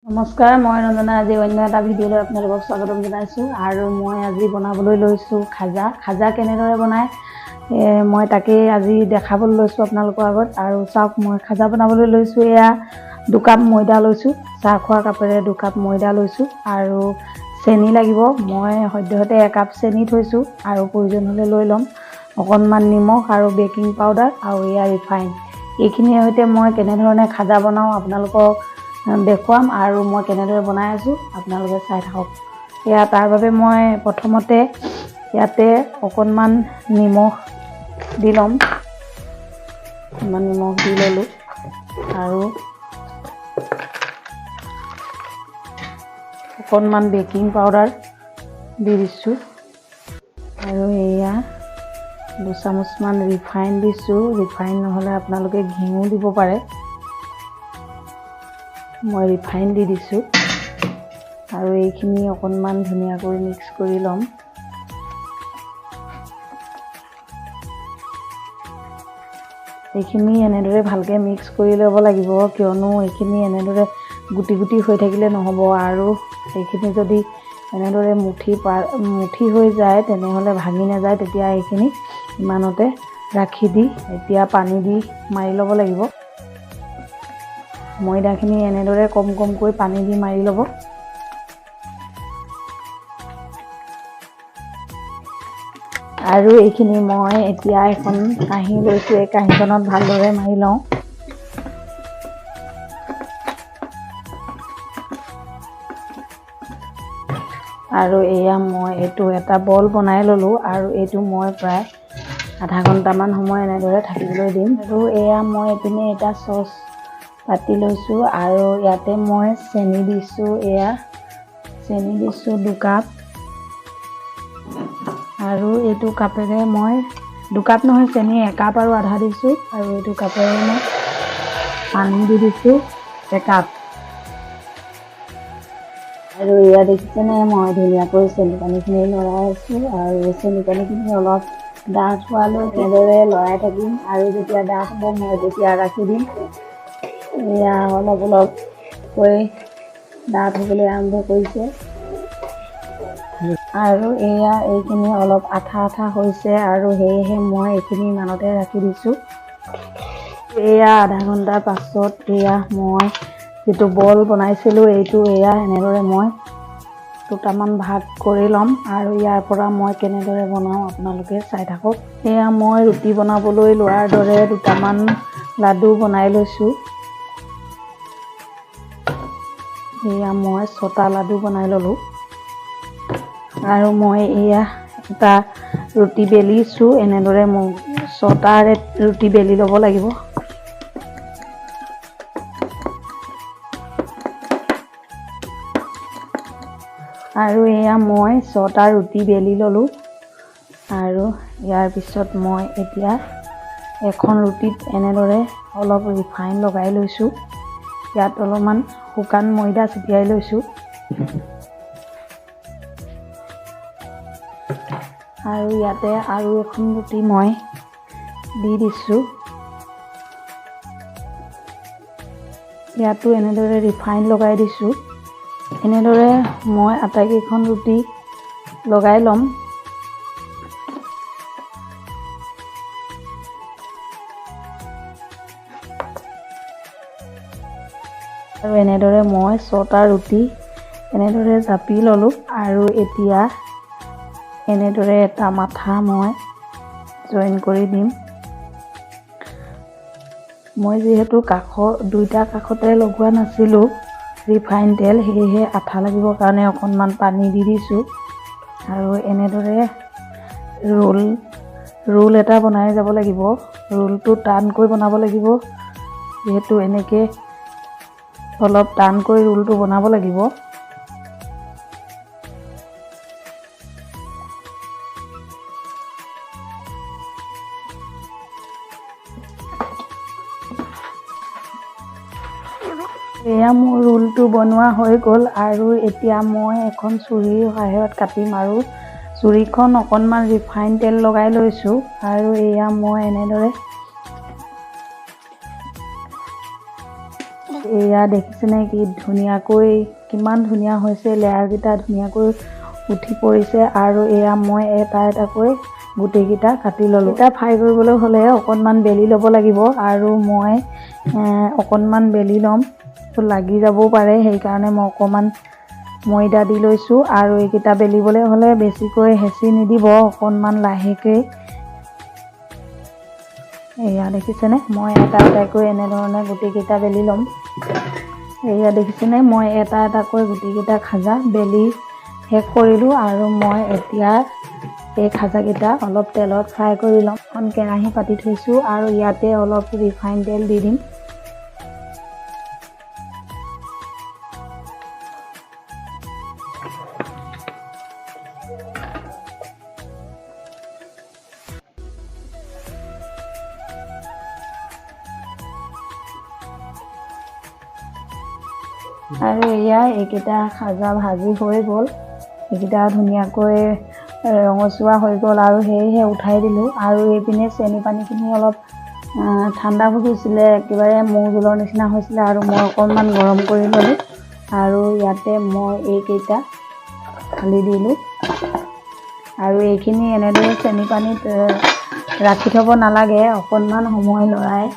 নমস্কাৰ, মই ৰঞ্জনা আজি অন্য এটা ভিডিঅ'লৈ আপোনালোকক স্বাগতম জনাইছোঁ আৰু মই আজি বনাবলৈ লৈছোঁ খাজা। খাজা কেনেদৰে বনায় মই তাকেই আজি দেখাবলৈ লৈছোঁ আপোনালোকৰ আগত। আৰু চাওক, মই খাজা বনাবলৈ লৈছোঁ। এয়া 2 কাপ ময়দা লৈছোঁ, চাহ খোৱা কাপেৰে 2 কাপ ময়দা লৈছোঁ আৰু চেনি লাগিব। মই সদ্যহতে 1 কাপ চেনি থৈছোঁ আৰু প্ৰয়োজন হ'লে লৈ ল'ম। অকণমান নিমখ আৰু বেকিং পাউডাৰ আৰু এয়া ৰিফাইন। এইখিনিৰ সৈতে মই কেনেধৰণে খাজা বনাওঁ আপোনালোকক দেখুৱাম আৰু মই কেনেদৰে বনাই আছোঁ আপোনালোকে চাই থাকক। এয়া তাৰ বাবে মই প্ৰথমতে ইয়াতে অকণমান নিমখ দি ল'ম। অকণমান নিমখ দি ল'লোঁ আৰু অকণমান বেকিং পাউডাৰ দি দিছোঁ আৰু এয়া 2 চামুচমান ৰিফাইন দিছোঁ। ৰিফাইন নহ'লে আপোনালোকে ঘিউ দিব পাৰে। মই ৰিফাইন দি দিছোঁ আৰু এইখিনি অকণমান ধুনীয়াকৈ মিক্স কৰি ল'ম। এইখিনি এনেদৰে ভালকৈ মিক্স কৰি ল'ব লাগিব, কিয়নো এইখিনি এনেদৰে গুটি গুটি হৈ থাকিলে নহ'ব আৰু এইখিনি যদি এনেদৰে মুঠি হৈ যায় তেনেহ'লে ভাঙি নাযায়। তেতিয়া এইখিনি ইমানতে ৰাখি দি এতিয়া পানী দি মাৰি ল'ব লাগিব। ময়দাখিনি এনেদৰে কম কমকৈ পানী দি মাৰি ল'ব। আৰু এইখিনি মই এতিয়া এখন কাঁহী লৈছোঁ, এই কাঁহীখনত ভালদৰে মাৰি লওঁ। আৰু এয়া মই এইটো এটা বল বনাই ল'লোঁ আৰু এইটো মই প্ৰায় আধা ঘণ্টামান সময় এনেদৰে থাকিবলৈ দিম। আৰু এয়া মই এইপিনে এটা চচ পাতি লৈছোঁ আৰু ইয়াতে মই চেনি দিছোঁ। এয়া চেনি দিছোঁ 2 কাপ আৰু এইটো কাপেৰে মই 2 কাপ নহয়, চেনি 1 কাপ আৰু আধা দিছোঁ আৰু এইটো কাপেৰে মই পানী দি দিছোঁ 1 কাপ। আৰু এয়া দেখিছেনে, মই ধুনীয়াকৈ চেনি পানীখিনি লৰাই আছোঁ আৰু চেনি পানীখিনি অলপ ডাঠ হোৱালৈ এনেদৰে লৰাই থাকিম আৰু যেতিয়া ডাঠ হ'ব মই তেতিয়া ৰাখি দিম। এয়া অলপ অলপকৈ ডাঠ হ'বলৈ আৰম্ভ কৰিছে আৰু এয়া এইখিনি অলপ আঠা আঠা হৈছে আৰু সেয়েহে মই এইখিনি ইমানতে ৰাখি দিছোঁ। এয়া আধা ঘণ্টাৰ পাছত এয়া মই যিটো বল বনাইছিলোঁ এইটো এয়া এনেদৰে মই 2টামান ভাগ কৰি ল'ম আৰু ইয়াৰ পৰা মই কেনেদৰে বনাওঁ আপোনালোকে চাই থাকক। এয়া মই ৰুটি বনাবলৈ লোৱাৰ দৰে 2টামান লাডু বনাই লৈছোঁ। এয়া মই 6টা লাডু বনাই ল'লোঁ আৰু মই এয়া এটা ৰুটি বেলিছোঁ। এনেদৰে মই 6টাৰে ৰুটি বেলি ল'ব লাগিব। আৰু এয়া মই 6টা ৰুটি বেলি ল'লোঁ আৰু ইয়াৰ পিছত মই এতিয়া এখন ৰুটিত এনেদৰে অলপ ৰিফাইন লগাই লৈছোঁ। ইয়াত অলপমান শুকান ময়দা ছটিয়াই লৈছোঁ আৰু ইয়াতে আৰু এখন ৰুটি মই দি দিছোঁ। ইয়াতো এনেদৰে ৰিফাইন লগাই দিছোঁ। এনেদৰে মই আটাইকেইখন ৰুটি লগাই ল'ম। আৰু এনেদৰে মই 6টা ৰুটি এনেদৰে জাপি ল'লোঁ আৰু এতিয়া এনেদৰে এটা মাথা মই জইন কৰি দিম। মই যিহেতু 2টা কাষতে লগোৱা নাছিলোঁ ৰিফাইন তেল, সেয়েহে আঠা লাগিবৰ কাৰণে অকণমান পানী দি দিছোঁ আৰু এনেদৰে ৰোল এটা বনাই যাব লাগিব। ৰোলটো টানকৈ বনাব লাগিব, যিহেতু এনেকৈ অলপ টানকৈ ৰোলটো বনাব লাগিব। এয়া মোৰ ৰোলটো বনোৱা হৈ গ'ল আৰু এতিয়া মই এখন ছুৰীৰ সহায়ত কাটিম আৰু ছুৰীখন অকণমান ৰিফাইন তেল লগাই লৈছোঁ আৰু এয়া মই এনেদৰে এয়া দেখিছেনে কি ধুনীয়াকৈ কিমান ধুনীয়া হৈছে, লেয়াৰকেইটা ধুনীয়াকৈ উঠি পৰিছে। আৰু এয়া মই এটা এটাকৈ গোটেইকেইটা কাটি ল'লোঁ। এটা ফ্ৰাই কৰিবলৈ হ'লে অকণমান বেলি ল'ব লাগিব, আৰু মই অকণমান বেলি ল'ম, লাগি যাবও পাৰে, সেইকাৰণে মই অকণমান ময়দা দি লৈছোঁ। আৰু এইকেইটা বেলিবলৈ হ'লে বেছিকৈ হেঁচি নিদিব, অকণমান লাহেকৈ। এয়া দেখিছেনে মই এটা এটাকৈ এনেধৰণে গোটেইকেইটা বেলি ল'ম। এয়া দেখিছেনে মই এটা এটাকৈ গোটেইকেইটা খাজা বেলি শেষ কৰিলোঁ। আৰু মই এতিয়া এই খাজাকেইটা অলপ তেলত ফ্ৰাই কৰি ল'ম। এখন কেৰাহী পাতি থৈছোঁ, আৰু ইয়াতে অলপ ৰিফাইন তেল দি দিম। আৰু এয়া এইকেইটা খাজা ভাজি হৈ গ'ল, এইকেইটা ধুনীয়াকৈ ৰঙচুৱা হৈ গ'ল, আৰু সেয়েহে উঠাই দিলোঁ। আৰু এইপিনে চেনি পানীখিনি অলপ ঠাণ্ডা হৈ গৈছিলে, একেবাৰে মৌ জোলৰ নিচিনা হৈছিলে, আৰু মই অকণমান গৰম কৰি ল'লোঁ। আৰু ইয়াতে মই এইকেইটা ঢালি দিলোঁ। আৰু এইখিনি এনেদৰে চেনি পানীত ৰাখি থ'ব নালাগে, অকণমান সময় লৰাই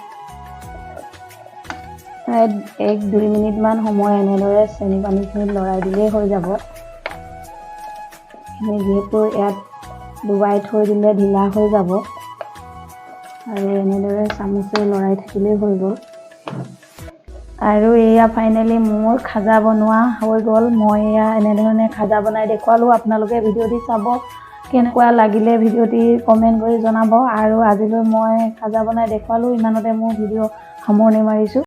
1-2 মিনিটমান সময় এনেদৰে চেনি পানীখিনিত লৰাই দিলেই হৈ যাব। যিহেতু ইয়াত ডুবাই থৈ দিলে ঢিলা হৈ যাব, আৰু এনেদৰে চামুচে লৰাই থাকিলেই হৈ গ'ল। আৰু এয়া ফাইনেলি মোৰ খাজা বনোৱা হৈ গ'ল। মই এয়া এনেধৰণে খাজা বনাই দেখুৱালোঁ। আপোনালোকে ভিডিঅ'টি চাব, কেনেকুৱা লাগিলে ভিডিঅ'টি কমেণ্ট কৰি জনাব। আৰু আজিলৈ মই খাজা বনাই দেখুৱালোঁ, ইমানতে মোৰ ভিডিঅ' সামৰণি মাৰিছোঁ।